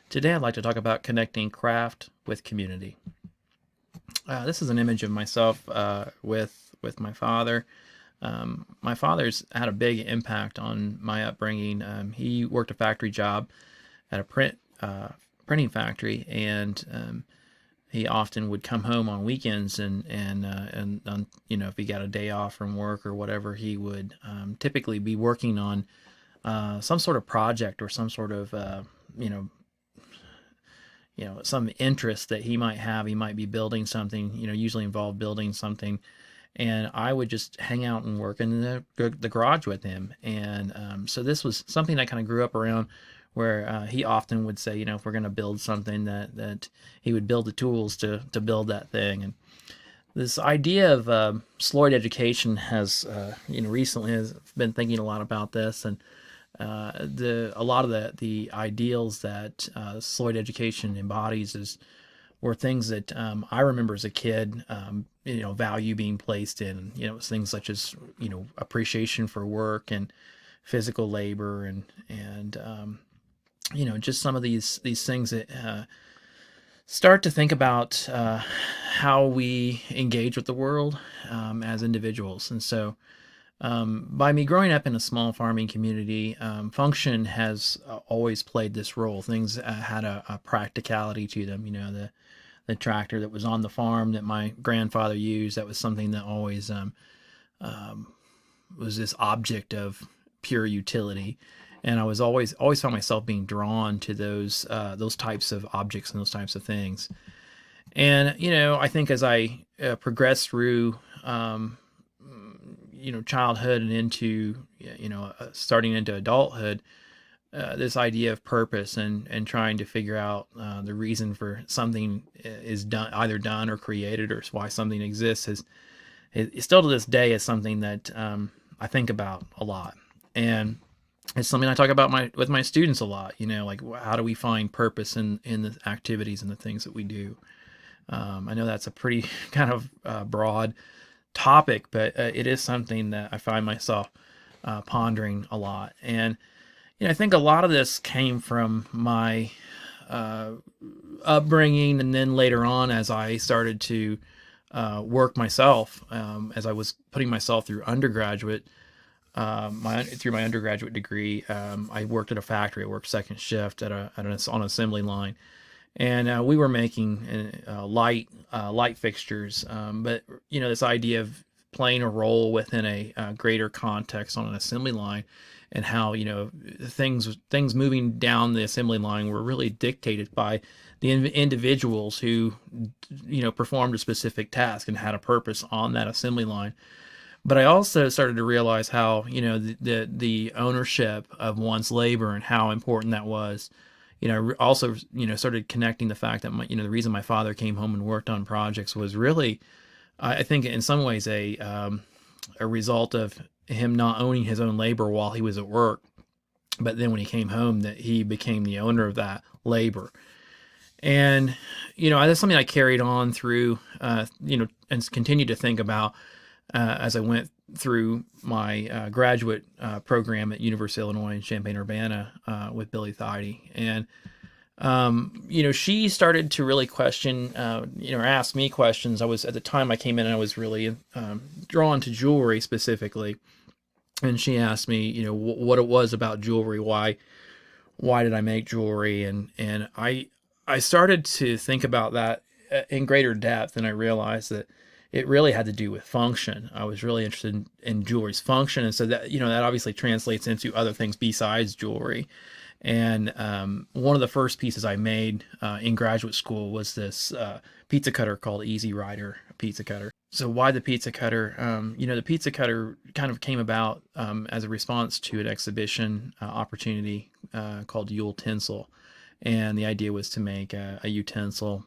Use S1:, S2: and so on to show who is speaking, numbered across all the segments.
S1: Today I'd like to talk about connecting craft with community. This is an image of myself with my father. My father's had a big impact on my upbringing. He worked a factory job at a printing factory, and he often would come home on weekends and if he got a day off from work or whatever, he would typically be working on some sort of project or some sort of you know some interest that he might have. He might be building something, usually involved building something, and I would just hang out and work in the garage with him. And so this was something I kind of grew up around, where he often would say, if we're going to build something, that he would build the tools to build that thing. And this idea of Sloyd education has, recently has been thinking a lot about this, and the a lot of the ideals that Sloyd education embodies were things that I remember as a kid. Value being placed in. It's things such as appreciation for work and physical labor, and just some of these things that start to think about how we engage with the world as individuals. And so by me growing up in a small farming community, function has always played this role. Things had a practicality to them. The tractor that was on the farm that my grandfather used, that was something that always was this object of pure utility. And I was always found myself being drawn to those types of objects and those types of things. And I think as I progressed through childhood and into starting into adulthood, this idea of purpose and trying to figure out the reason for something is done, either done or created, or why something exists, is still to this day is something that I think about a lot. And it's something I talk about with my students a lot. Like, how do we find purpose in the activities and the things that we do? I know that's a pretty kind of broad topic, but it is something that I find myself pondering a lot. And I think a lot of this came from my upbringing, and then later on, as I started to work myself, as I was putting myself through undergraduate. Through my undergraduate degree, I worked at a factory. I worked second shift on an assembly line, and we were making light fixtures. But this idea of playing a role within a greater context on an assembly line, and how things moving down the assembly line were really dictated by the individuals who performed a specific task and had a purpose on that assembly line. But I also started to realize how the ownership of one's labor and how important that was. Also started connecting the fact that the reason my father came home and worked on projects was really, I think, in some ways a result of him not owning his own labor while he was at work, but then when he came home, that he became the owner of that labor. And that's something I carried on through, and continued to think about as I went through my graduate program at University of Illinois in Champaign-Urbana with Billy Thide. And she started to really question, or ask me questions. At the time I came in, I was really drawn to jewelry specifically. And she asked me, what it was about jewelry, why did I make jewelry? And I started to think about that in greater depth, and I realized that it really had to do with function. I was really interested in jewelry's function, and so that obviously translates into other things besides jewelry. And one of the first pieces I made in graduate school was this pizza cutter called Easy Rider pizza cutter. So why the pizza cutter? The pizza cutter kind of came about as a response to an exhibition opportunity called Yule Tinsel, and the idea was to make a utensil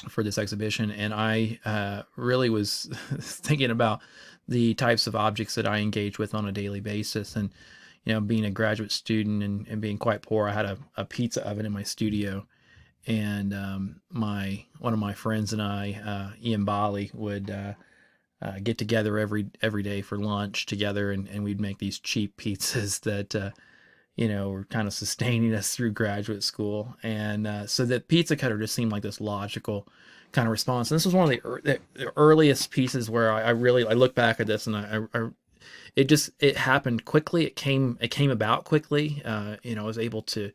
S1: for this exhibition. And I really was thinking about the types of objects that I engage with on a daily basis. And being a graduate student and being quite poor, I had a pizza oven in my studio. And one of my friends and I, Ian Bali, would get together every day for lunch together, and we'd make these cheap pizzas that were kind of sustaining us through graduate school. And so the pizza cutter just seemed like this logical kind of response. And this was one of the earliest pieces where I really I look back at this, and it happened quickly. It came about quickly. I was able to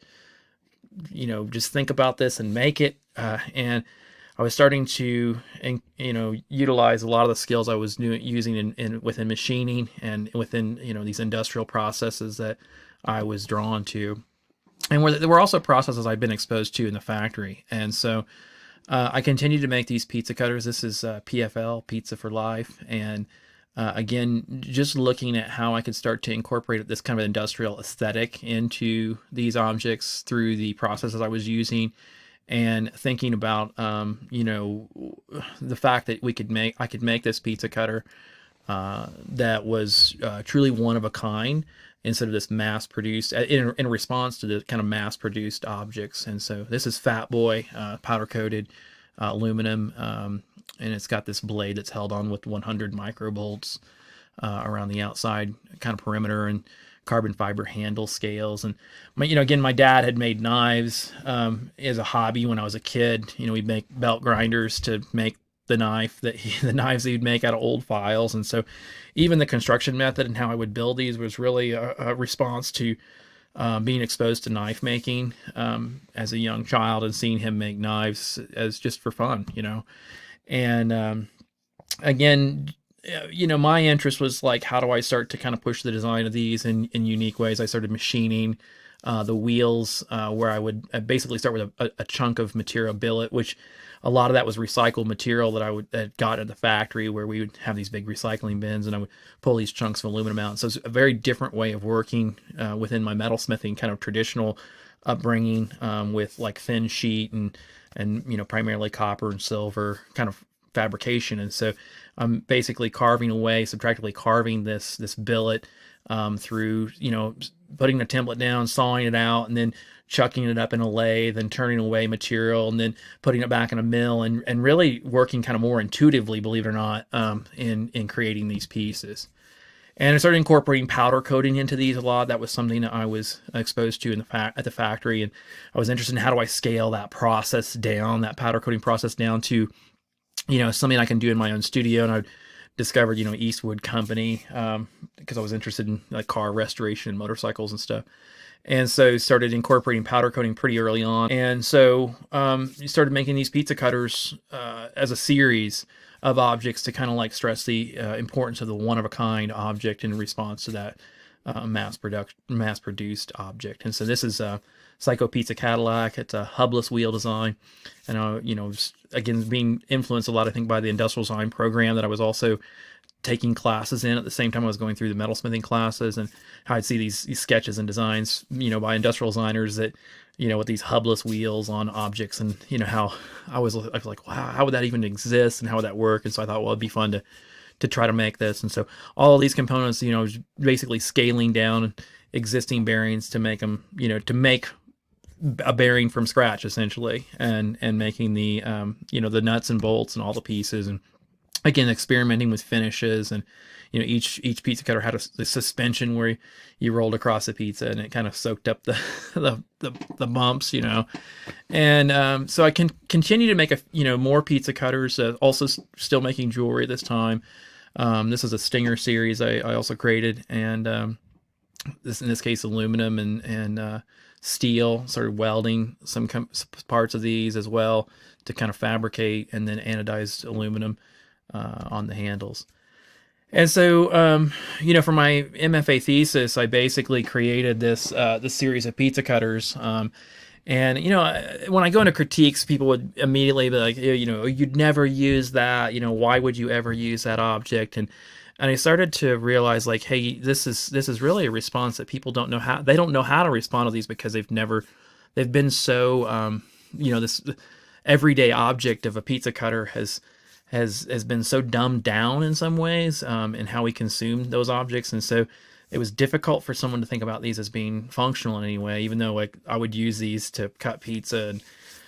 S1: just think about this and make it. And I was starting to, utilize a lot of the skills I was using within machining and within, these industrial processes that I was drawn to. And there were also processes I've been exposed to in the factory. And so I continued to make these pizza cutters. This is PFL, Pizza for Life. And again, just looking at how I could start to incorporate this kind of industrial aesthetic into these objects through the processes I was using, and thinking about the fact that I could make this pizza cutter that was truly one of a kind, instead of this mass produced, in response to the kind of mass produced objects. And so this is Fat Boy, powder coated aluminum, and it's got this blade that's held on with 100 microbolts around the outside kind of perimeter, and carbon fiber handle scales. And my dad had made knives as a hobby when I was a kid. We'd make belt grinders to make the knives that he'd make out of old files. And so even the construction method and how I would build these was really a response to being exposed to knife making as a young child, and seeing him make knives as just for fun. And again, my interest was like, how do I start to kind of push the design of these in unique ways? I started machining the wheels, where I would basically start with a chunk of material billet, which a lot of that was recycled material that got at the factory, where we would have these big recycling bins, and I would pull these chunks of aluminum out. So it's a very different way of working within my metalsmithing kind of traditional upbringing, with like thin sheet and primarily copper and silver kind of fabrication. And so I'm basically carving away, subtractively carving this billet through, putting the template down, sawing it out, and then chucking it up in a lathe, and turning away material, and then putting it back in a mill, and really working kind of more intuitively, believe it or not, in creating these pieces. And I started incorporating powder coating into these a lot. That was something that I was exposed to at the factory, and I was interested in how do I scale that process down, that powder coating process down to something I can do in my own studio. And I discovered, Eastwood Company, because I was interested in like car restoration and motorcycles and stuff. And so started incorporating powder coating pretty early on. And so started making these pizza cutters as a series of objects to kind of like stress the importance of the one-of-a-kind object in response to that mass-produced object. And so this is Psycho Pizza Cadillac. It's a hubless wheel design. And, again, being influenced a lot, I think, by the industrial design program that I was also taking classes in at the same time I was going through the metalsmithing classes, and how I'd see these sketches and designs, by industrial designers that, with these hubless wheels on objects, and, how I was like, wow, how would that even exist, and how would that work? And so I thought, well, it'd be fun to try to make this. And so all of these components, basically scaling down existing bearings to make them, to make a bearing from scratch essentially, and making the the nuts and bolts and all the pieces, and again experimenting with finishes. And each pizza cutter had a suspension where you rolled across the pizza, and it kind of soaked up the bumps, and so I can continue to make more pizza cutters, also still making jewelry this time. This is a Stinger series I also created, and in this case aluminum and steel. Started welding some parts of these as well to kind of fabricate, and then anodized aluminum on the handles. And so, for my MFA thesis, I basically created this series of pizza cutters. And when I go into critiques, people would immediately be like, you'd never use that. Why would you ever use that object? And I started to realize, like, hey, this is really a response that people don't know how to respond to these, because they've been so this everyday object of a pizza cutter has been so dumbed down in some ways, in how we consume those objects. And so it was difficult for someone to think about these as being functional in any way, even though like I would use these to cut pizza. And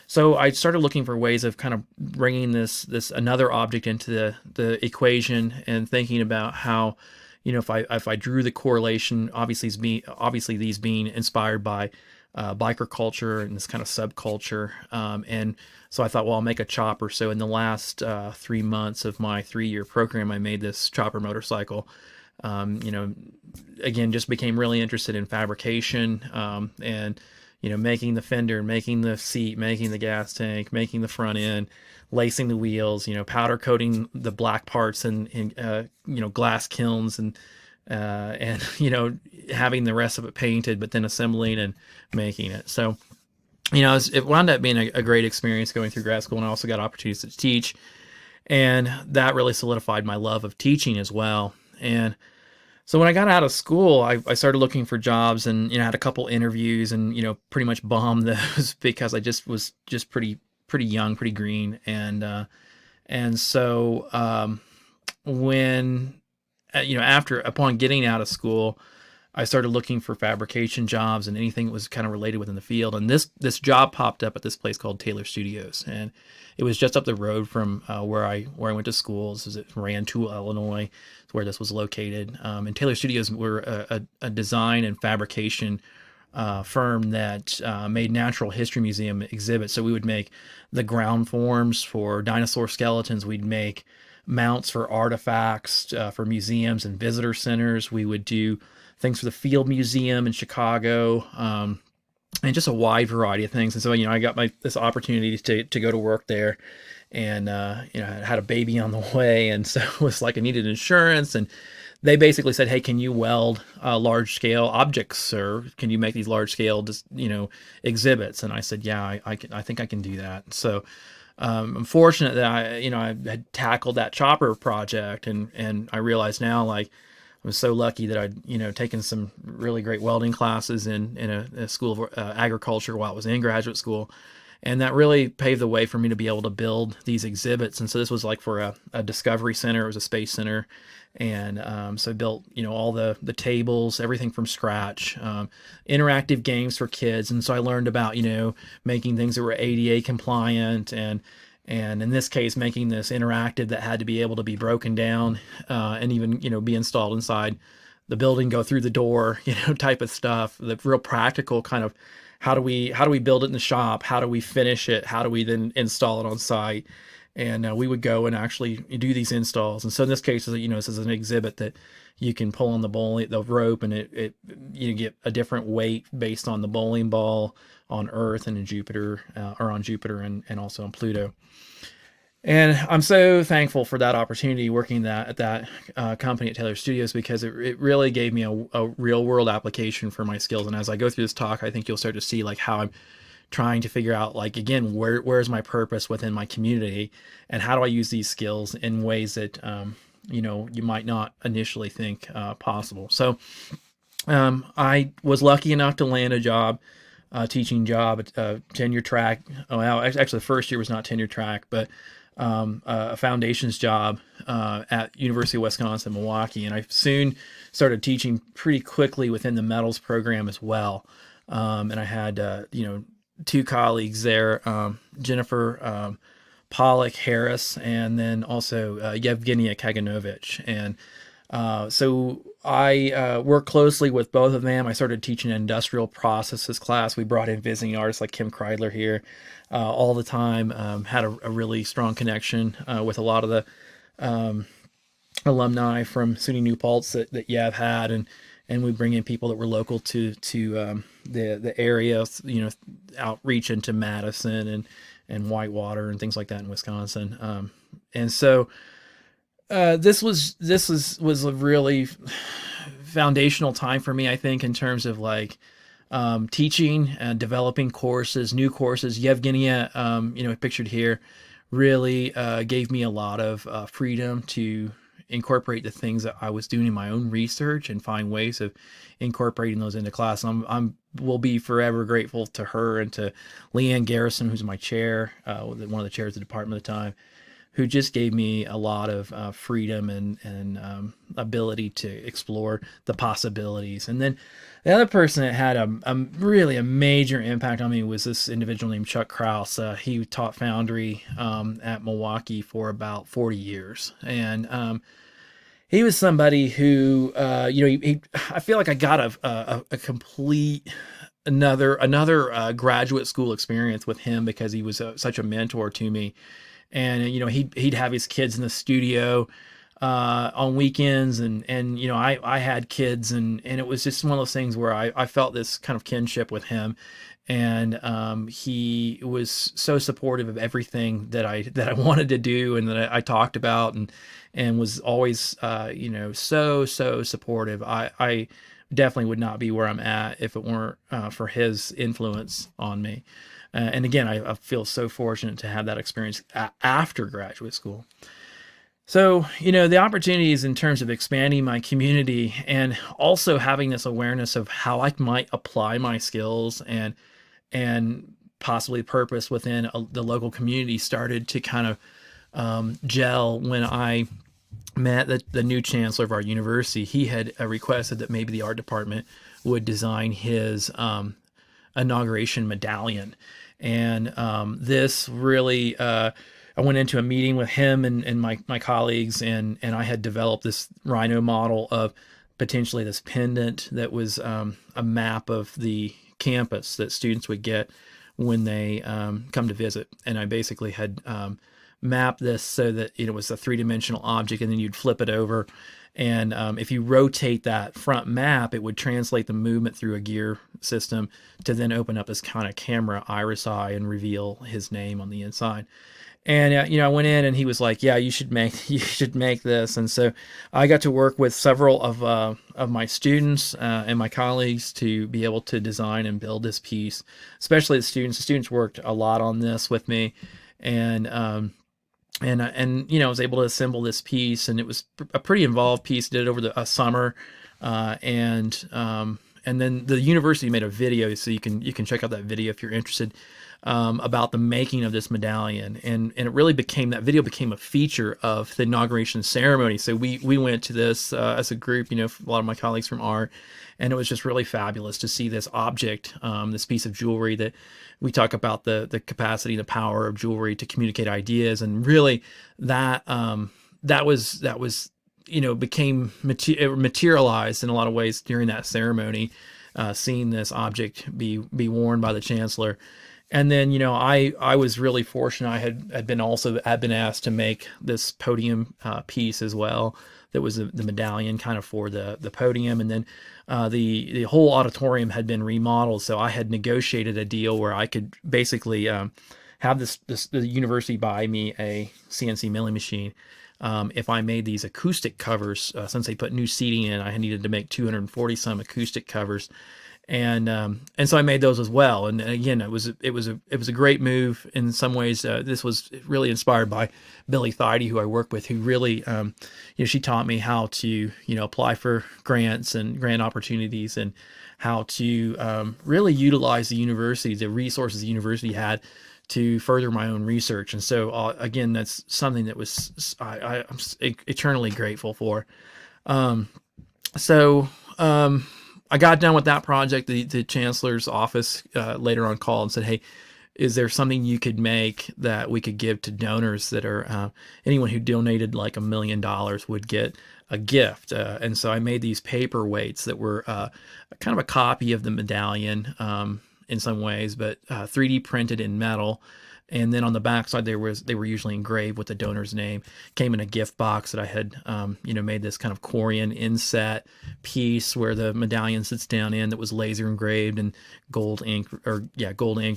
S1: so I started looking for ways of kind of bringing this another object into the equation, and thinking about how if I drew the correlation, obviously these being inspired by biker culture and this kind of subculture, and so I thought, well, I'll make a chopper. So in the last 3 months of my 3-year program, I made this chopper motorcycle. You know, again, just became really interested in fabrication, and making the fender, making the seat, making the gas tank, making the front end, lacing the wheels, powder coating the black parts in glass kilns, and having the rest of it painted, but then assembling and making it. So it wound up being a great experience going through grad school, and I also got opportunities to teach, and that really solidified my love of teaching as well. And so when I got out of school, I started looking for jobs, and had a couple interviews, and pretty much bombed those because I just was just pretty young, pretty green, and so when upon getting out of school, I started looking for fabrication jobs and anything that was kind of related within the field. And this job popped up at this place called Taylor Studios, and it was just up the road from where I went to school. This is at Rantoul, Illinois, where this was located. And Taylor Studios were a design and fabrication firm that made natural history museum exhibits. So we would make the ground forms for dinosaur skeletons. We'd make mounts for artifacts for museums and visitor centers. We would do things for the Field Museum in Chicago, and just a wide variety of things. And so, I got this opportunity to go to work there, and I had a baby on the way, and so it was like I needed insurance, and they basically said, "Hey, can you weld large scale objects, or can you make these large scale exhibits?" And I said, "Yeah, I think I can do that." So I'm fortunate that I had tackled that chopper project, and I realize now, like, I was so lucky that I'd taken some really great welding classes in a school of agriculture while I was in graduate school, and that really paved the way for me to be able to build these exhibits. And so this was like for a discovery center. It was a space center, and so I built all the tables, everything from scratch, interactive games for kids. And so I learned about making things that were ADA compliant, and in this case, making this interactive that had to be able to be broken down, and even, be installed inside the building, go through the door, type of stuff. The real practical kind of how do we build it in the shop? How do we finish it? How do we then install it on site? And we would go and actually do these installs. And so in this case, this is an exhibit that you can pull on the rope, and you get a different weight based on the bowling ball on Earth and in Jupiter, or on Jupiter and also on Pluto. And I'm so thankful for that opportunity working at that company at Taylor Studios, because it really gave me a real world application for my skills. And as I go through this talk, I think you'll start to see like how I'm trying to figure out, like, again, where's my purpose within my community, and how do I use these skills in ways that you might not initially think possible. So I was lucky enough to land a job, teaching job, tenure track. Oh, well, actually the first year was not tenure track, but a foundations job at University of Wisconsin-Milwaukee. And I soon started teaching pretty quickly within the metals program as well. And I had, two colleagues there, Jennifer Pollock Harris, and then also Yevgenia Kaganovich. And so I worked closely with both of them. I started teaching an industrial processes class. We brought in visiting artists like Kim Kreidler here all the time. Had a really strong connection with a lot of the alumni from SUNY New Paltz that Yev had, and we bring in people that were local to the area, outreach into Madison and Whitewater and things like that in Wisconsin. And so this was a really foundational time for me, I think, in terms of like teaching and developing courses, new courses. Yevgenia, pictured here, really gave me a lot of freedom to incorporate the things that I was doing in my own research and find ways of incorporating those into class. Will be forever grateful to her and to Leanne Garrison, who's my chair, one of the chairs of the department at the time, who just gave me a lot of freedom and ability to explore the possibilities. And then the other person that had really a major impact on me was this individual named Chuck Kraus. He taught Foundry at Milwaukee for about 40 years. And he was somebody who, I feel like I got a complete another graduate school experience with him because he was such a mentor to me. And he'd have his kids in the studio on weekends, and I had kids, and it was just one of those things where I felt this kind of kinship with him. And he was so supportive of everything that I wanted to do and that I talked about, and was always so supportive. I definitely would not be where I'm at if it weren't for his influence on me. And again, I feel so fortunate to have that experience after graduate school. So, the opportunities in terms of expanding my community and also having this awareness of how I might apply my skills and possibly purpose within the local community started to kind of gel when I met the new chancellor of our university. He had requested that maybe the art department would design his inauguration medallion. And this really, I went into a meeting with him and my colleagues, and I had developed this rhino model of potentially this pendant that was a map of the campus that students would get when they come to visit. And I basically had mapped this so that it was a three-dimensional object, and then you'd flip it over. And if you rotate that front map, it would translate the movement through a gear system to then open up this kind of camera iris eye and reveal his name on the inside. And I went in, and he was like, "Yeah, you should make this." And so I got to work with several of my students and my colleagues to be able to design and build this piece. Especially the students. The students worked a lot on this with me, and I was able to assemble this piece, and it was a pretty involved piece. Did it over a summer, and then the university made a video, so you can check out that video if you're interested, about the making of this medallion, and it really became, that video became a feature of the inauguration ceremony. So we went to this as a group, a lot of my colleagues from art, and it was just really fabulous to see this object, this piece of jewelry that we talk about the capacity, the power of jewelry to communicate ideas, and really that was became materialized in a lot of ways during that ceremony, seeing this object be worn by the chancellor. And then, I was really fortunate. I had been asked to make this podium piece as well. That was the medallion kind of for the podium. And then the whole auditorium had been remodeled. So I had negotiated a deal where I could basically have the university buy me a CNC milling machine. If I made these acoustic covers, since they put new seating in, I needed to make 240 some acoustic covers. And so I made those as well. And again, it was a great move in some ways. This was really inspired by Billy Thide, who I work with, who really, she taught me how to, apply for grants and grant opportunities, and how to really utilize the resources the university had to further my own research. And so again, that's something that I'm eternally grateful for. I got done with that project. The chancellor's office later on called and said, "Hey, is there something you could make that we could give to donors that are anyone who donated like $1 million would get a gift?" And so I made these paperweights that were kind of a copy of the medallion in some ways, but 3D printed in metal. And then on the backside, they were usually engraved with the donor's name. Came in a gift box that I had, made this kind of Corian inset piece where the medallion sits down in, that was laser engraved and gold ink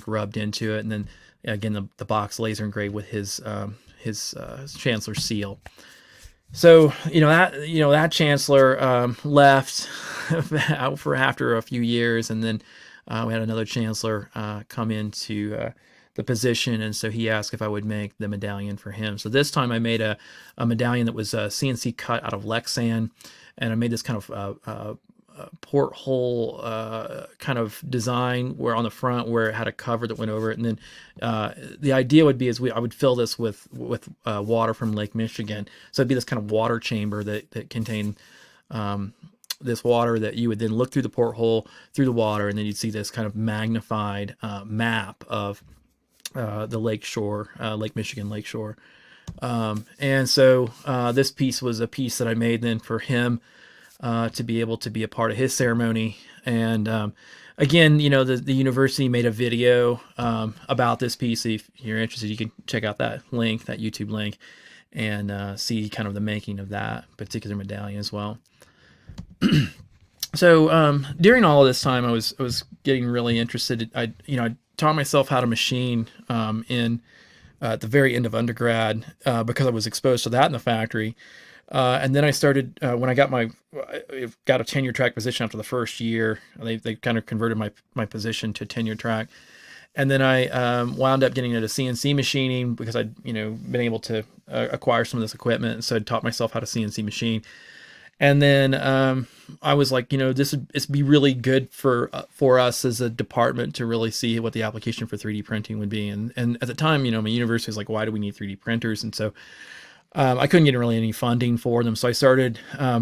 S1: rubbed into it. And then again, the box laser engraved with his chancellor seal. So that chancellor left for after a few years, and then we had another chancellor come into the position, and so he asked if I would make the medallion for him. So this time I made a medallion that was CNC cut out of Lexan, and I made this kind of porthole kind of design where on the front where it had a cover that went over it, and then the idea would be I would fill this with water from Lake Michigan. So it'd be this kind of water chamber that contained this water that you would then look through the porthole through the water, and then you'd see this kind of magnified map of the lakeshore, Lake Michigan lakeshore. And so this piece was a piece that I made then for him to be able to be a part of his ceremony. And again, the university made a video about this piece. If you're interested, you can check out that link, that YouTube link, and see kind of the making of that particular medallion as well. So during all of this time, I was getting really interested. I taught myself how to machine in at the very end of undergrad because I was exposed to that in the factory. And then I started when I got a tenure track position after the first year. They kind of converted my position to tenure track, and then I wound up getting into CNC machining because I'd been able to acquire some of this equipment, and so I taught myself how to CNC machine. And then I was like, this would be really good for us as a department to really see what the application for 3D printing would be. And at the time, my university was like, why do we need 3D printers? And so I couldn't get really any funding for them. So I started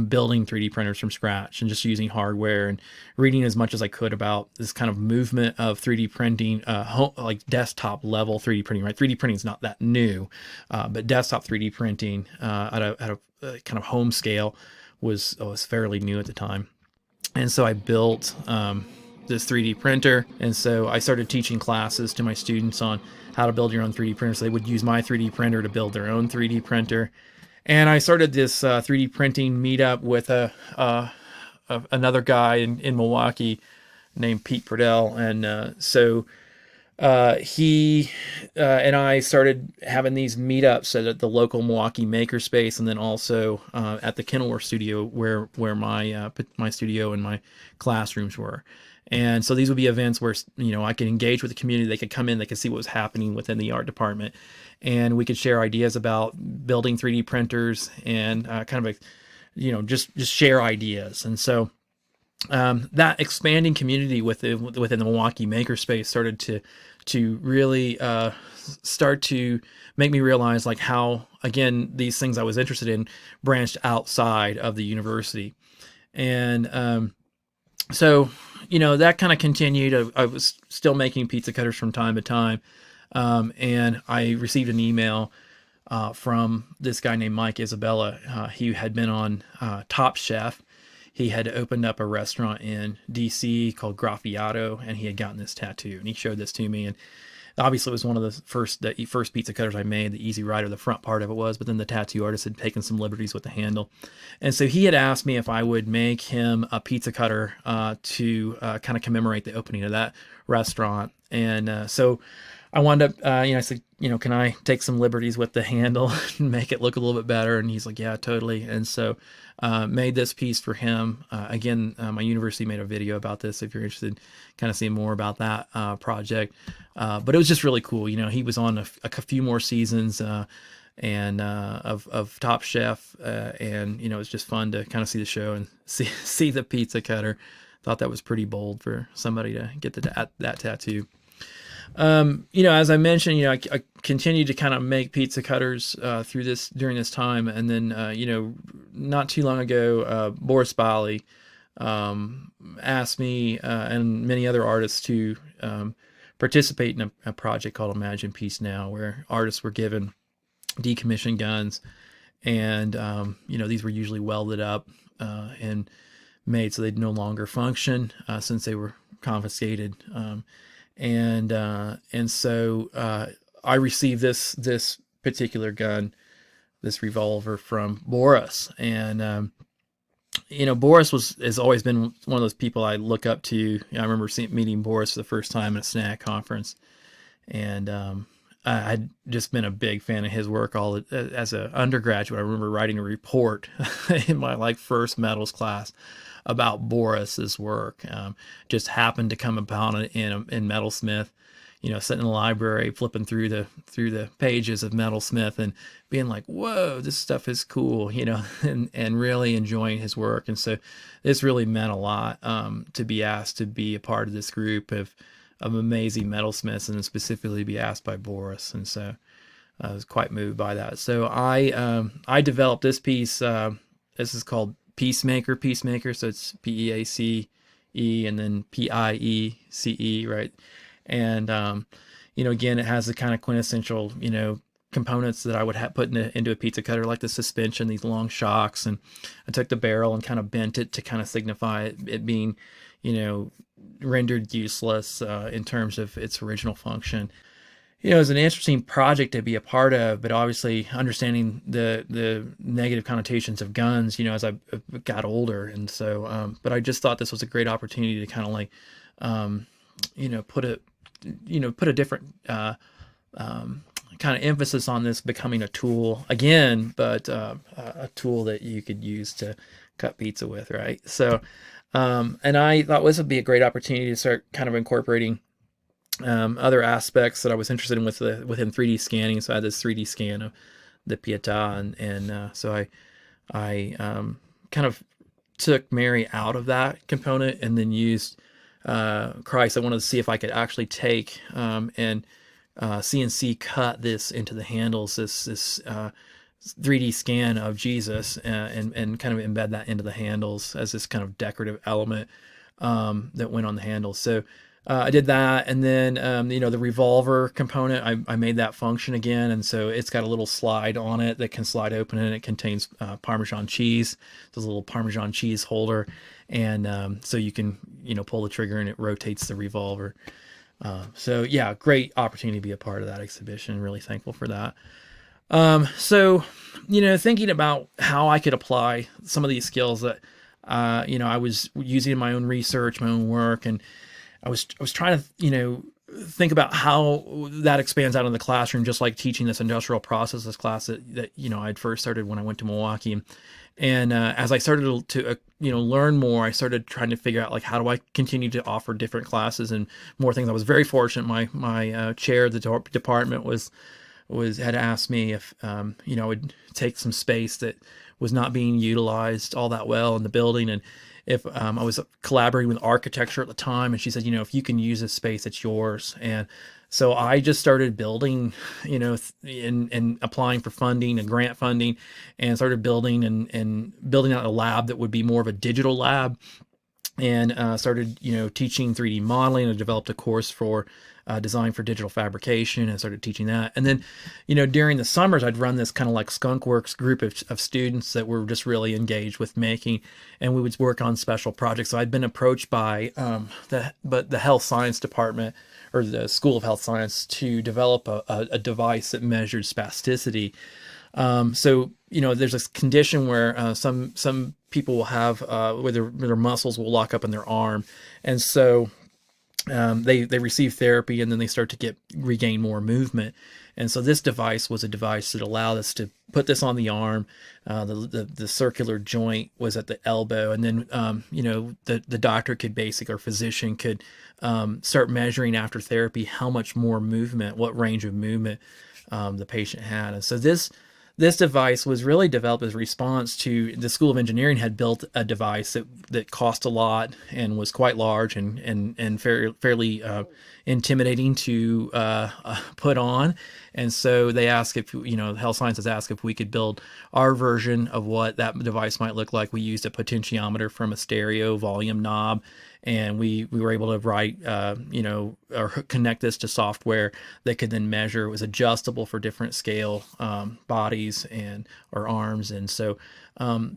S1: building 3D printers from scratch and just using hardware and reading as much as I could about this kind of movement of 3D printing, like desktop level 3D printing, right? 3D printing is not that new, but desktop 3D printing at a kind of home scale was fairly new at the time. And so I built this 3D printer. And so I started teaching classes to my students on how to build your own 3D printer. So they would use my 3D printer to build their own 3D printer. And I started this 3D printing meetup with another guy in Milwaukee named Pete Purdell. And so he and I started having these meetups at the local Milwaukee makerspace, and then also at the Kenilworth studio where my studio and my classrooms were. And so these would be events where I could engage with the community. They could come in, they could see what was happening within the art department, and we could share ideas about building 3D printers and kind of just share ideas. And so that expanding community within the Milwaukee makerspace started to really start to make me realize like how, again, these things I was interested in branched outside of the university. And so that kind of continued. I was still making pizza cutters from time to time, and I received an email from this guy named Mike Isabella. He had been on Top Chef. He had opened up a restaurant in DC called Graffiato, and he had gotten this tattoo, and he showed this to me. And obviously it was one of the first pizza cutters I made, the Easy Rider, the front part of it was, but then the tattoo artist had taken some liberties with the handle. And so he had asked me if I would make him a pizza cutter to kind of commemorate the opening of that restaurant. And so I wound up, I said, can I take some liberties with the handle and make it look a little bit better? And he's like, yeah, totally. And so made this piece for him. Again, my university made a video about this if you're interested in kind of seeing more about that project. But it was just really cool. He was on a few more seasons and of Top Chef. And, it's just fun to kind of see the show and see the pizza cutter. Thought that was pretty bold for somebody to get that tattoo. As I mentioned, I continued to kind of make pizza cutters during this time, and then not too long ago, Boris Bali asked me and many other artists to participate in a project called Imagine Peace Now, where artists were given decommissioned guns, and these were usually welded up and made so they'd no longer function since they were confiscated. And so I received this particular gun, this revolver from Boris. And Boris has always been one of those people I look up to. I remember meeting Boris for the first time at a snack conference, and I'd just been a big fan of his work as an undergraduate. I remember writing a report in my first metals class about Boris's work. Just happened to come upon it in Metalsmith, sitting in the library flipping through the pages of Metalsmith and being like, whoa, this stuff is cool, and really enjoying his work. And so this really meant a lot to be asked to be a part of this group of amazing metalsmiths, and specifically be asked by Boris. And so I was quite moved by that. So I developed this piece. This is called Peacemaker. So it's Peace and then Piece, right? And again, it has the kind of quintessential components that I would put into a pizza cutter, like the suspension, these long shocks, and I took the barrel and kind of bent it to kind of signify it being, rendered useless in terms of its original function. It was an interesting project to be a part of, but obviously understanding the negative connotations of guns, as I got older, and so, but I just thought this was a great opportunity to kind of like, put a different kind of emphasis on this becoming a tool again, but a tool that you could use to cut pizza with, right? So, and I thought this would be a great opportunity to start kind of incorporating other aspects that I was interested in within 3D scanning. So I had this 3D scan of the Pietà, and so I kind of took Mary out of that component and then used Christ. I wanted to see if I could actually take and CNC cut this into the handles, this 3D scan of Jesus, and kind of embed that into the handles as this kind of decorative element that went on the handles. So I did that, and then the revolver component, I made that function again, and so it's got a little slide on it that can slide open, and it contains Parmesan cheese. There's a little Parmesan cheese holder, and so you can pull the trigger and it rotates the revolver. So yeah, great opportunity to be a part of that exhibition. Really thankful for that. So thinking about how I could apply some of these skills that I was using in my own research, my own work, and I was trying to, think about how that expands out in the classroom, just like teaching this industrial processes class that I'd first started when I went to Milwaukee. And as I started to learn more, I started trying to figure out, like, how do I continue to offer different classes and more things. I was very fortunate. My chair of the department had asked me if I would take some space that was not being utilized all that well in the building, and if I was collaborating with architecture at the time, and she said, if you can use this space, it's yours. And so I just started building, and applying for funding and grant funding, and started building and building out a lab that would be more of a digital lab, and started, teaching 3D modeling. I developed a course for design for digital fabrication, and started teaching that. And then, during the summers, I'd run this kind of like skunkworks group of students that were just really engaged with making, and we would work on special projects. So I'd been approached by the health science department, or the School of Health Science, to develop a device that measured spasticity. So there's this condition where some people will have where their muscles will lock up in their arm, and so they receive therapy, and then they start to regain more movement. And so this device was a device that allowed us to put this on the arm. The circular joint was at the elbow, and then the doctor could or physician could start measuring after therapy how much more movement, what range of movement the patient had. And so this device was really developed as a response to the School of Engineering had built a device that cost a lot and was quite large and fairly intimidating to put on. And so they asked if, Health Sciences asked if we could build our version of what that device might look like. We used a potentiometer from a stereo volume knob, and we were able to write, or connect this to software that could then measure. It was adjustable for different scale bodies or arms. And so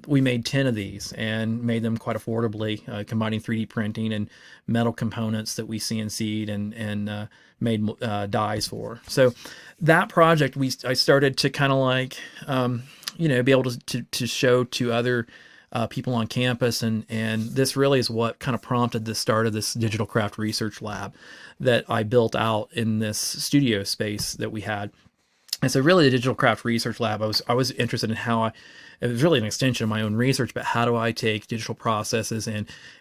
S1: we made 10 of these and made them quite affordably, combining 3D printing and metal components that we CNC'd and made dies for. So that project, I started to kind of like, be able to show to other people on campus, and this really is what kind of prompted the start of this digital craft research lab that I built out in this studio space that we had. And so really the digital craft research lab, I was interested in how it was really an extension of my own research, but how do I take digital processes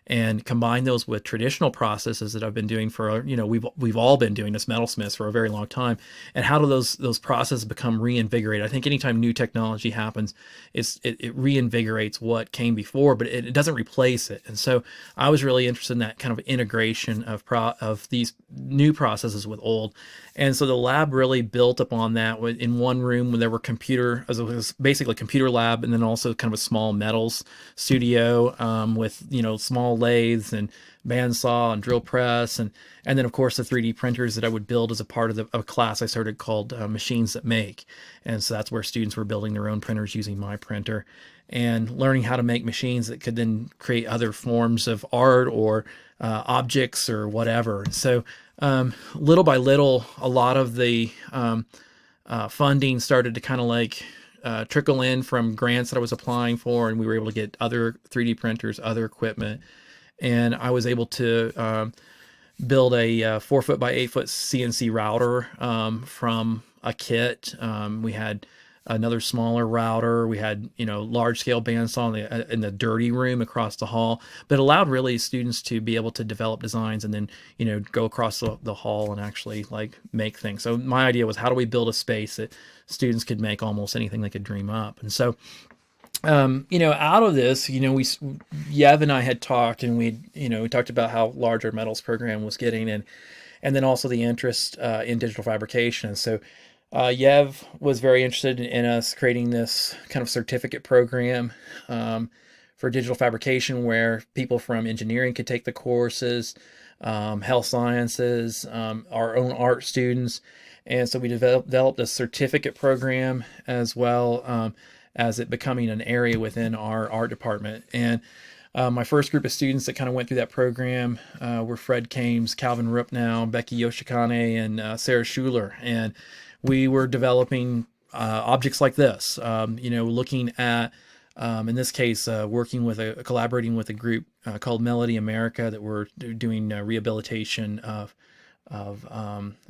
S1: and combine those with traditional processes that I've been doing for, we've all been doing as metalsmiths for a very long time, and how do those processes become reinvigorated? I think anytime new technology happens, it reinvigorates what came before, but it doesn't replace it. And so I was really interested in that kind of integration of these new processes with old. And so the lab really built upon that. In one room, when there were it was basically a computer lab, and and then also kind of a small metals studio with, small lathes and bandsaw and drill press, and then of course the 3D printers that I would build as a part of a class I started called Machines That Make. And so that's where students were building their own printers using my printer and learning how to make machines that could then create other forms of art or objects or whatever. So little by little, a lot of the funding started to kind of like trickle in from grants that I was applying for, and we were able to get other 3D printers, other equipment, and I was able to build a 4 foot by 8 foot CNC router from a kit. We had another smaller router. We had, large scale bandsaw in the dirty room across the hall, but it allowed really students to be able to develop designs and then, go across the hall and actually like make things. So my idea was, how do we build a space that students could make almost anything they could dream up? And so, out of this, Yev and I had talked, and we talked about how large our metals program was getting, and then also the interest in digital fabrication. And so Yev was very interested in us creating this kind of certificate program for digital fabrication, where people from engineering could take the courses, health sciences, our own art students. And so we developed a certificate program as well, as it becoming an area within our art department. And my first group of students that kind of went through that program were Fred Kames, Calvin Rupnow, Becky Yoshikane, and Sarah Schuler. And we were developing objects like this, looking at, in this case, collaborating with a group called Melody America that were doing rehabilitation of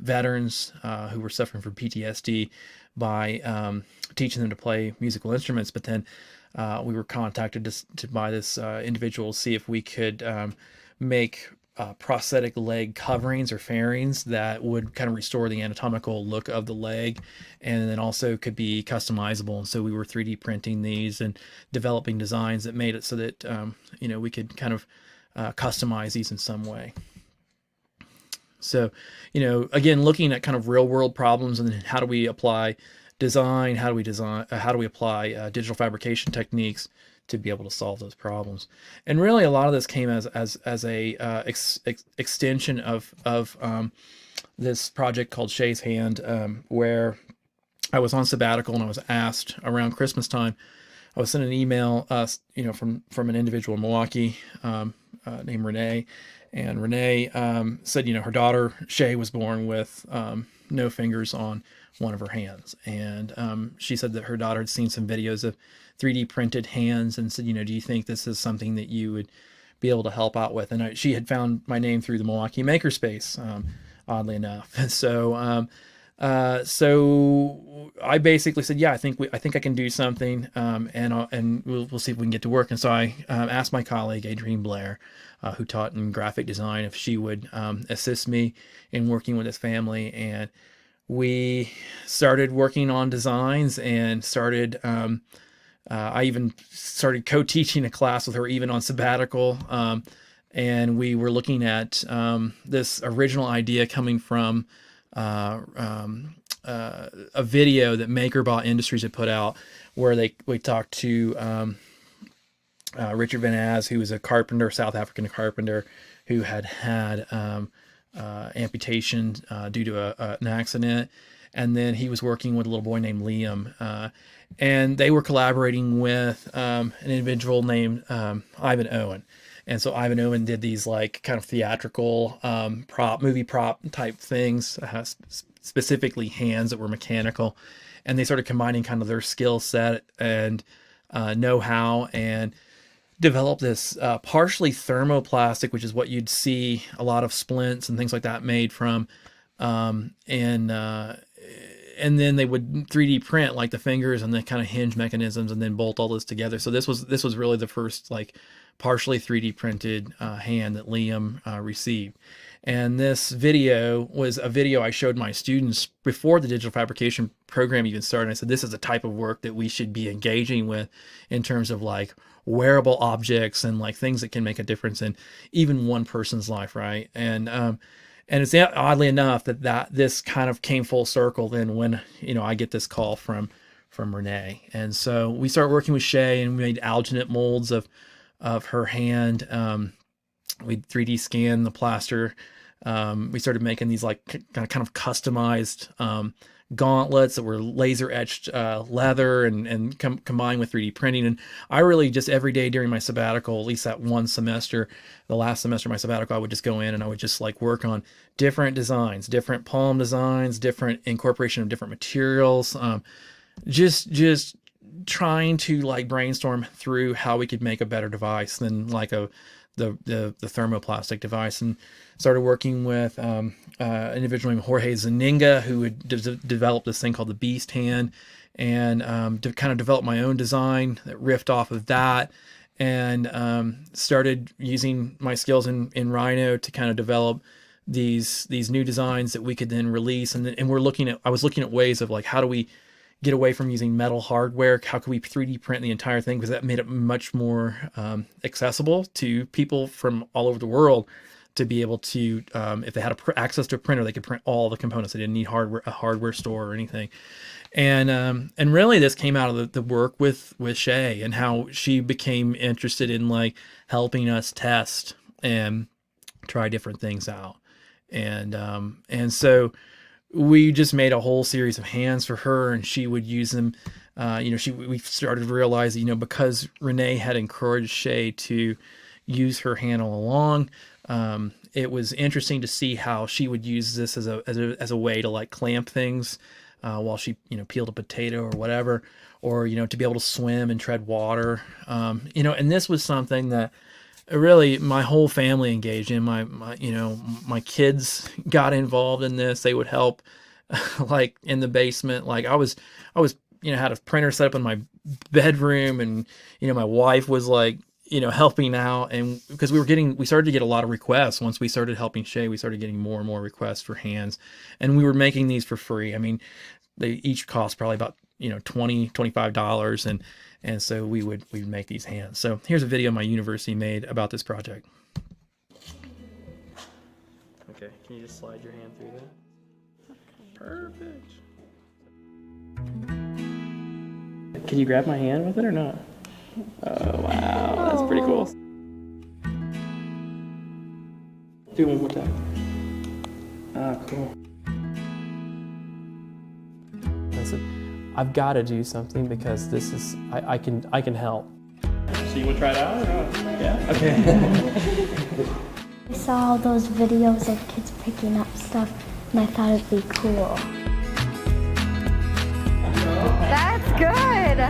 S1: veterans who were suffering from PTSD by teaching them to play musical instruments. But then we were contacted by this individual to see if we could make prosthetic leg coverings or fairings that would kind of restore the anatomical look of the leg, and then also could be customizable. And so we were 3D printing these and developing designs that made it so that we could kind of customize these in some way. So, again, looking at kind of real world problems, and then how do we apply design? How do we apply digital fabrication techniques to be able to solve those problems? And really, a lot of this came as a extension of this project called Shay's Hand, where I was on sabbatical, and I was asked around Christmas time. I was sent an email, from an individual in Milwaukee named Renee. And Renee said, her daughter Shay was born with no fingers on one of her hands. And she said that her daughter had seen some videos of 3D printed hands, and said, do you think this is something that you would be able to help out with? And she had found my name through the Milwaukee Makerspace, oddly enough. And so I basically said, yeah, I think I can do something, and we'll see if we can get to work. And so I asked my colleague Adrienne Blair, who taught in graphic design, if she would assist me in working with this family. And we started working on designs, and started I even started co-teaching a class with her, even on sabbatical. And we were looking at this original idea coming from a video that MakerBot Industries had put out, where we talked to Richard Van Az, who was a carpenter, South African carpenter, who had amputation due to an accident. And then he was working with a little boy named Liam, and they were collaborating with an individual named Ivan Owen. And so Ivan Owen did these like kind of theatrical movie prop type things, specifically hands that were mechanical. And they started combining kind of their skill set and know-how, and developed this partially thermoplastic, which is what you'd see a lot of splints and things like that made from. And then they would 3D print like the fingers and the kind of hinge mechanisms, and then bolt all this together. So this was really the first like partially 3D printed hand that Liam received. And this video was a video I showed my students before the digital fabrication program even started. I said, this is the type of work that we should be engaging with in terms of like wearable objects and like things that can make a difference in even one person's life, right? And it's oddly enough that this kind of came full circle then when I get this call from from Renee. And so we started working with Shay, and we made alginate molds of her hand. We 3D scanned the plaster. We started making these like kind of customized gauntlets that were laser etched leather and combined with 3D printing. And I really just every day during my sabbatical, at least that one semester, the last semester of my sabbatical, I would just go in and I would just like work on different designs, different palm designs, different incorporation of different materials, just trying to like brainstorm through how we could make a better device than like the thermoplastic device, and started working with an individual named Jorge Zaninga, who had developed this thing called the Beast Hand, and to kind of develop my own design that riffed off of that, and started using my skills in Rhino to kind of develop these new designs that we could then release. And I was looking at ways of like, how do we get away from using metal hardware? How could we 3D print the entire thing? Because that made it much more accessible to people from all over the world to be able to, if they had access to a printer, they could print all the components. They didn't need a hardware store or anything. And really this came out of the work with Shay, and how she became interested in like helping us test and try different things out. And so we just made a whole series of hands for her, and she would use them. We started realizing, because Renee had encouraged Shay to use her hand all along, it was interesting to see how she would use this as a way to like clamp things while she peeled a potato or whatever, or to be able to swim and tread water. And this was something that really my whole family engaged in. My kids got involved in this. They would help like in the basement. Like I was had a printer set up in my bedroom, and my wife was like helping out. And because we started to get a lot of requests once we started helping Shay, we started getting more and more requests for hands, and we were making these for free. I mean, they each cost probably about $25, and so we'd make these hands. So here's a video my university made about this project. Okay, can you just slide your hand through that? Perfect. Can you grab my hand with it or not? Oh wow, that's pretty cool. Do it one more time. Ah, cool.
S2: I've got to do something because this is I can help.
S1: So you want to try it out or not? Yeah? Okay.
S3: I saw all those videos of kids picking up stuff, and I thought it'd be cool.
S4: That's good!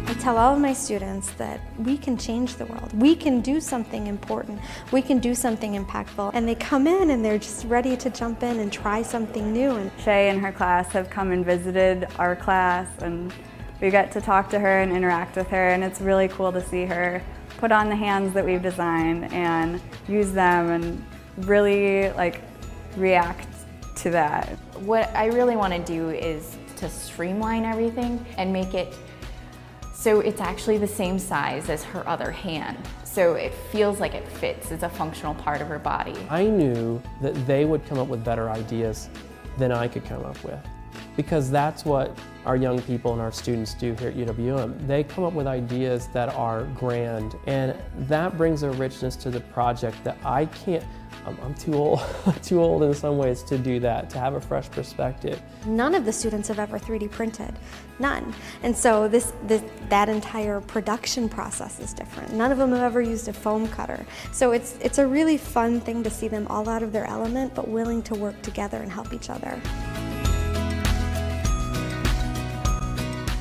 S4: I tell all of my students that we can change the world. We can do something important. We can do something impactful. And they come in and they're just ready to jump in and try something new. And
S5: Shay and her class have come and visited our class, and we get to talk to her and interact with her, and it's really cool to see her put on the hands that we've designed and use them and really like react to that.
S6: What I really want to do is to streamline everything and make it so it's actually the same size as her other hand. So it feels like it fits. It's a functional part of her body.
S2: I knew that they would come up with better ideas than I could come up with, because that's what our young people and our students do here at UWM. They come up with ideas that are grand, and that brings a richness to the project that I can't. I'm too old in some ways to do that, to have a fresh perspective.
S4: none of the students have ever 3D printed, none. And so that entire production process is different. None of them have ever used a foam cutter. So it's a really fun thing to see them all out of their element, but willing to work together and help each other.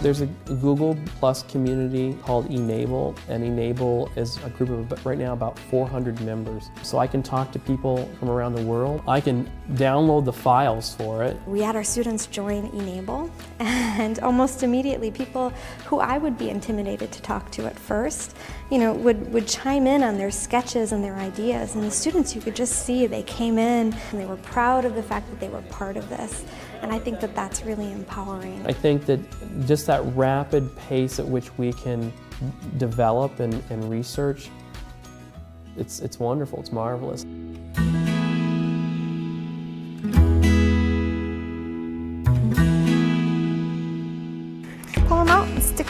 S2: There's a Google Plus community called Enable, and Enable is a group of right now about 400 members. So I can talk to people from around the world. I can download the files for it.
S4: We had our students join Enable, and almost immediately people who I would be intimidated to talk to at first, would chime in on their sketches and their ideas. And the students, you could just see they came in and they were proud of the fact that they were part of this. And I think that that's really empowering.
S2: I think that just that rapid pace at which we can develop and research, it's wonderful, it's marvelous.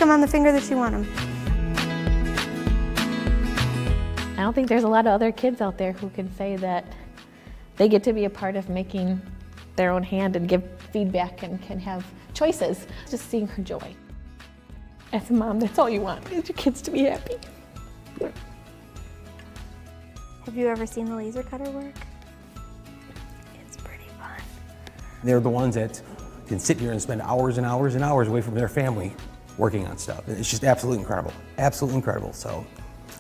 S4: them on the finger that you want them.
S7: I don't think there's a lot of other kids out there who can say that they get to be a part of making their own hand and give feedback and can have choices. Just seeing her joy. As a mom, that's all you want, is your kids to be happy.
S4: Have you ever seen the laser cutter work? It's pretty fun.
S8: They're the ones that can sit here and spend hours and hours and hours away from their family working on stuff. It's just absolutely incredible. Absolutely incredible. So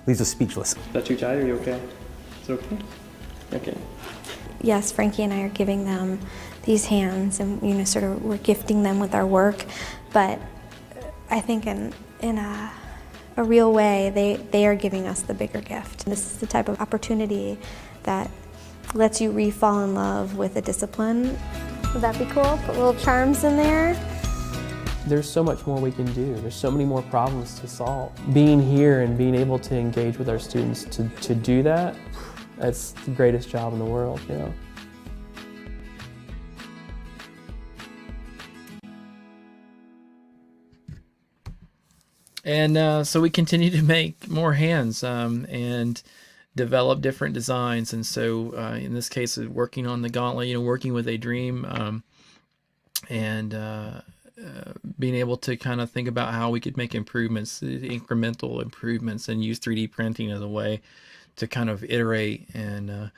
S8: leaves us speechless.
S9: Is that too tight? Are you okay? Is it okay? Okay.
S4: Yes, Frankie and I are giving them these hands, and sort of we're gifting them with our work. But I think in a real way, they are giving us the bigger gift. This is the type of opportunity that lets you re-fall in love with a discipline. Would that be cool? Put little charms in there.
S2: There's so much more we can do. There's so many more problems to solve. Being here and being able to engage with our students to do that, that's the greatest job in the world,
S1: And so we continue to make more hands and develop different designs. And so in this case, working on the gauntlet, working with a dream and being able to kind of think about how we could make improvements, incremental improvements, and use 3D printing as a way to kind of iterate and,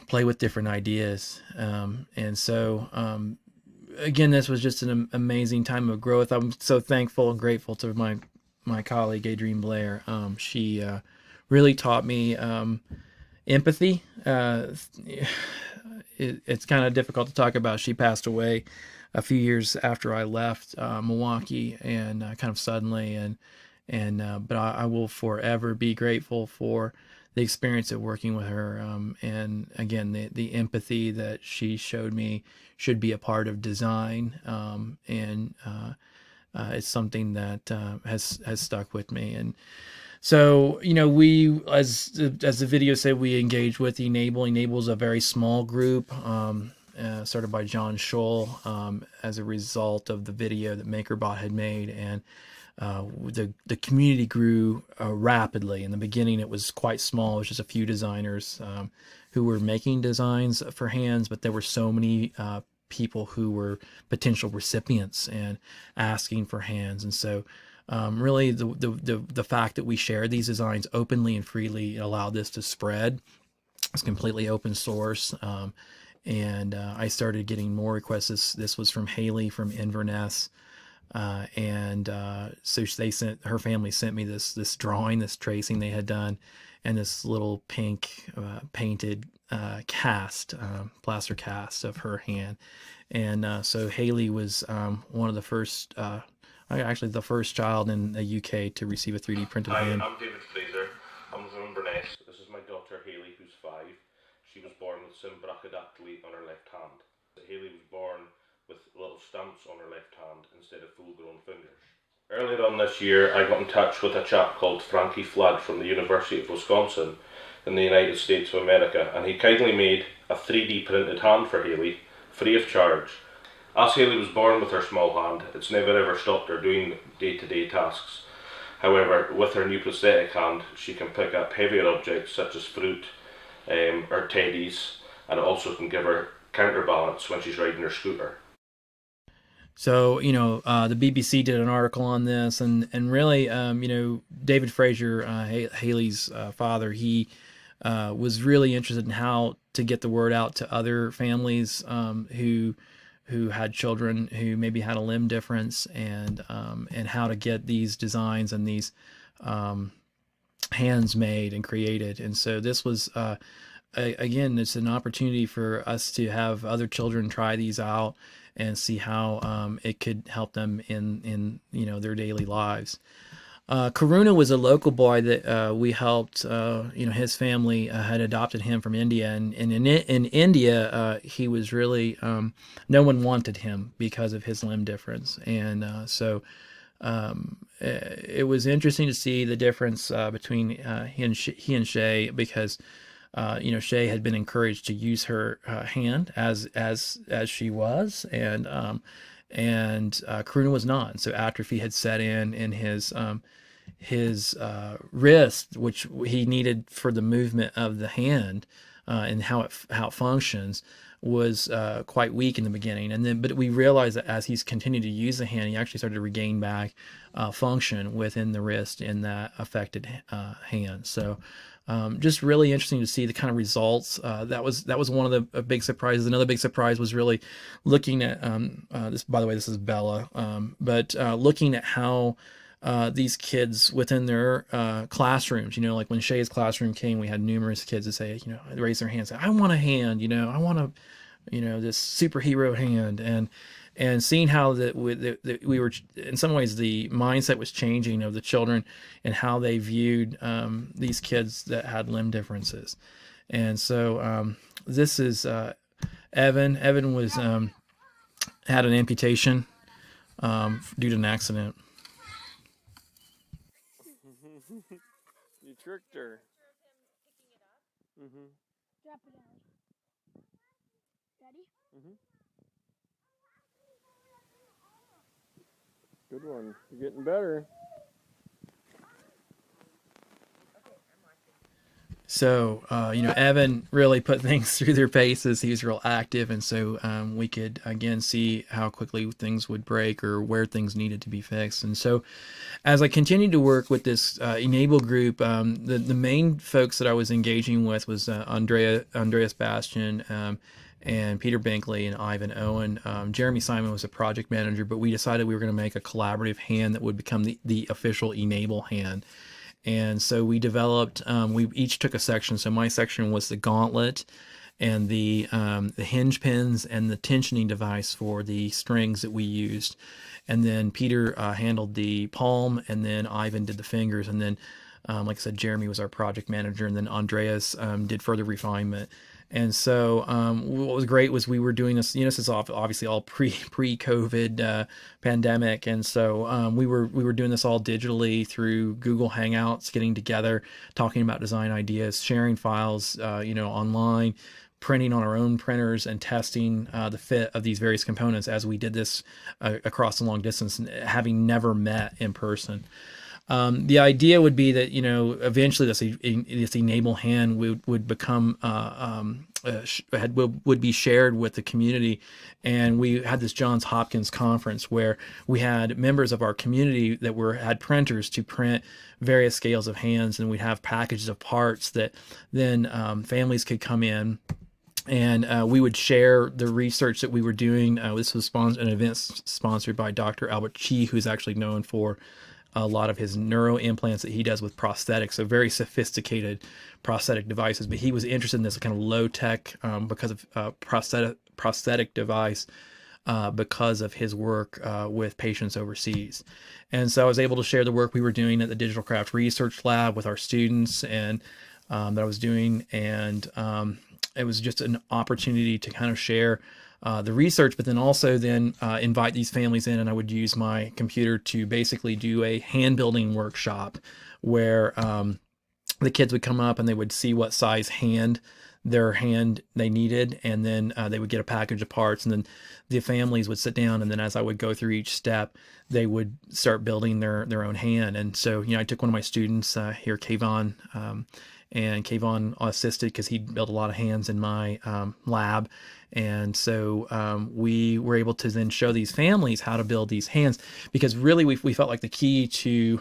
S1: play with different ideas. And so, again, this was just an amazing time of growth. I'm so thankful and grateful to my colleague, Adrienne Blair. She really taught me empathy. It's kind of difficult to talk about. She passed away a few years after I left Milwaukee, and kind of suddenly. But I will forever be grateful for the experience of working with her. And again, the empathy that she showed me should be a part of design. And it's something that has stuck with me. And so, we, as the video said, we engage with Enable. Enable is a very small group, started by John Scholl as a result of the video that MakerBot had made. And the community grew rapidly. In the beginning, it was quite small. It was just a few designers who were making designs for hands, but there were so many people who were potential recipients and asking for hands. And so really the fact that we shared these designs openly and freely allowed this to spread. It's completely open source. And I started getting more requests. This was from Haley from Inverness. So her family sent me this drawing, this tracing they had done, and this little pink painted plaster cast of her hand. And so Haley was one of the first, actually the first child in the UK to receive a 3D printed hand.
S10: Hi, I'm David Fraser. I'm from Inverness. This is my daughter Haley, who's 5. She was born with brachydactyly on her left hand. Haley was born with little stumps on her left hand instead of full-grown fingers. Earlier on this year, I got in touch with a chap called Frankie Flood from the University of Wisconsin in the United States of America, and he kindly made a 3D printed hand for Haley, free of charge. As Haley was born with her small hand, it's never ever stopped her doing day-to-day tasks. However, with her new prosthetic hand, she can pick up heavier objects such as fruit or teddies, and it also can give her counterbalance when she's riding her scooter.
S1: So, the BBC did an article on this, and really, David Fraser, Haley's father, he was really interested in how to get the word out to other families who had children who maybe had a limb difference, and how to get these designs and these hands made and created. And so this was, again, it's an opportunity for us to have other children try these out and see how it could help them in their daily lives. Karuna was a local boy that we helped. His family had adopted him from India, and in India he was really no one wanted him because of his limb difference, and so it was interesting to see the difference between he and Shay, because Shay had been encouraged to use her hand as she was, and and Karuna was not. So atrophy had set in his wrist, which he needed for the movement of the hand and how it functions, was quite weak in the beginning. And then, but we realized that as he's continued to use the hand, he actually started to regain back function within the wrist in that affected hand. So just really interesting to see the kind of results. That was one of the big surprises. Another big surprise was really looking at this. By the way, this is Bella, but looking at how these kids within their classrooms, like when Shay's classroom came, we had numerous kids that say, raise their hands, say, I want a hand, I want a, this superhero hand, and seeing how that we were, in some ways, the mindset was changing of the children and how they viewed these kids that had limb differences. And so this is Evan. Evan was had an amputation due to an accident.
S9: You tricked her. Mm-hmm.
S3: Drop it, Ellie. Ready?
S9: Mm-hmm. Good one. You're getting better.
S1: So, Evan really put things through their paces. He was real active, and so we could, again, see how quickly things would break or where things needed to be fixed. And so as I continued to work with this Enable group, the main folks that I was engaging with was Andreas Bastian, and Peter Binkley and Ivan Owen. Jeremy Simon was a project manager, but we decided we were going to make a collaborative hand that would become the official Enable hand. And so we developed, we each took a section. So my section was the gauntlet and the hinge pins and the tensioning device for the strings that we used. And then Peter handled the palm, and then Ivan did the fingers. And then, like I said, Jeremy was our project manager, and then Andreas did further refinement. And so what was great was we were doing this, this is obviously all pre-COVID pandemic. And so we were doing this all digitally through Google Hangouts, getting together, talking about design ideas, sharing files, online, printing on our own printers, and testing the fit of these various components as we did this across a long distance, having never met in person. The idea would be that, eventually this Enable hand would become, would be shared with the community. And we had this Johns Hopkins conference where we had members of our community that had printers to print various scales of hands, and we'd have packages of parts that then families could come in. And we would share the research that we were doing. This was an event sponsored by Dr. Albert Chi, who's actually known for a lot of his neuro implants that he does with prosthetics, so very sophisticated prosthetic devices. But he was interested in this kind of low tech because of prosthetic device because of his work with patients overseas. And so I was able to share the work we were doing at the Digital Craft Research Lab with our students, and that I was doing, and it was just an opportunity to kind of share the research, but then also invite these families in, and I would use my computer to basically do a hand building workshop where the kids would come up and they would see what size their hand they needed, and then they would get a package of parts, and then the families would sit down, and then as I would go through each step, they would start building their own hand. And so I took one of my students here, Kayvon, and Kayvon assisted because he built a lot of hands in my lab. And so we were able to then show these families how to build these hands, because really we felt like the key to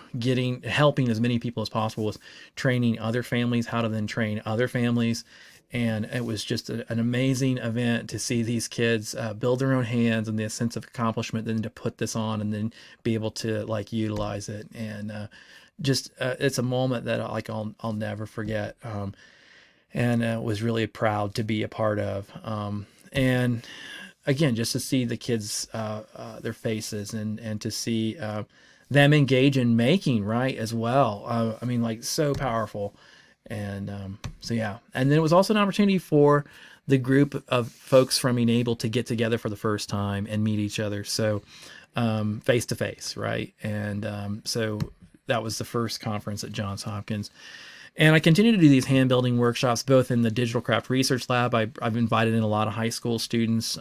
S1: helping as many people as possible was training other families how to then train other families. And it was just an amazing event to see these kids build their own hands, and the sense of accomplishment then to put this on and then be able to utilize it. And it's a moment that I'll never forget, and was really proud to be a part of. And again, just to see the kids, their faces, and to see them engage in making as well. So powerful. And so yeah, and then it was also an opportunity for the group of folks from Enable to get together for the first time and meet each other. So face to face, right? And so that was the first conference at Johns Hopkins. And I continue to do these hand building workshops, both in the Digital Craft Research Lab. I've invited in a lot of high school students.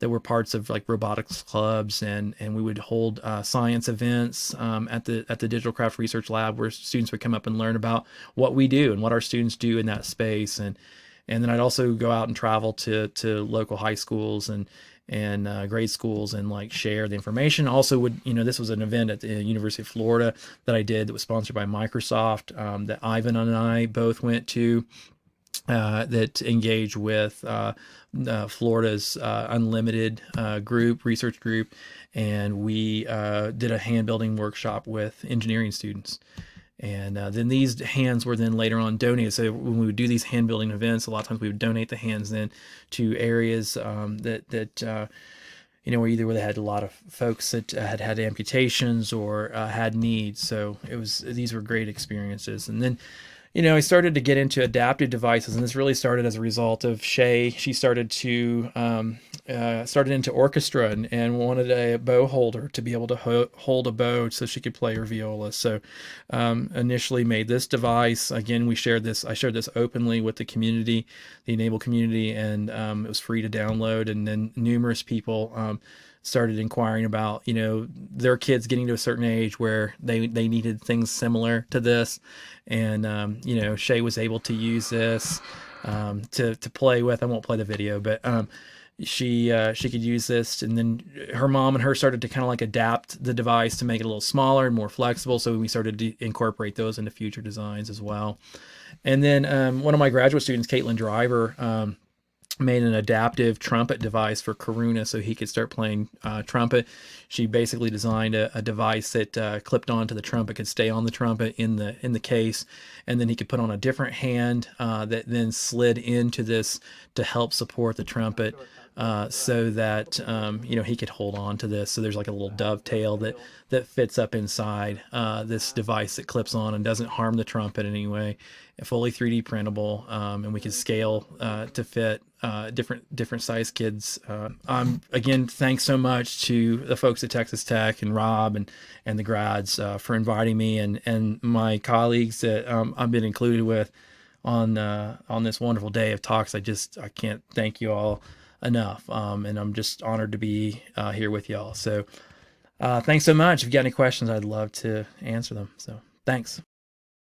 S1: that were parts of like robotics clubs, and we would hold science events at the Digital Craft Research Lab, where students would come up and learn about what we do and what our students do in that space. And then I'd also go out and travel to local high schools and grade schools and like share the information. Also would, this was an event at the University of Florida that I did that was sponsored by Microsoft, that Ivan and I both went to, that engage with Florida's Unlimited research group, and we did a hand building workshop with engineering students. And then these hands were then later on donated. So when we would do these hand building events, a lot of times we would donate the hands then to areas that where either where they had a lot of folks that had amputations or had needs. So these were great experiences. And then, I started to get into adaptive devices, and this really started as a result of Shay. She started into orchestra and wanted a bow holder to be able to hold a bow so she could play her viola. So initially made this device. Again, I shared this openly with the community, the Enable community, and it was free to download. And then numerous people started inquiring about, their kids getting to a certain age where they needed things similar to this. And, Shay was able to use this to play with. I won't play the video, but she could use this. And then her mom and her started to kind of like adapt the device to make it a little smaller and more flexible. So we started to incorporate those into future designs as well. And then one of my graduate students, Caitlin Driver, made an adaptive trumpet device for Karuna so he could start playing trumpet. She basically designed a device that clipped onto the trumpet, could stay on the trumpet in the case, and then he could put on a different hand that then slid into this to help support the trumpet, so that he could hold on to this. So there's like a little dovetail that fits up inside this device that clips on and doesn't harm the trumpet in any way. Fully 3D printable, and we can scale to fit different size kids. Again, thanks so much to the folks at Texas Tech and Rob and the grads for inviting me, and my colleagues that I've been included with on this wonderful day of talks. I can't thank you all enough, and I'm just honored to be here with y'all. So thanks so much. If you got any questions, I'd love to answer them. So thanks.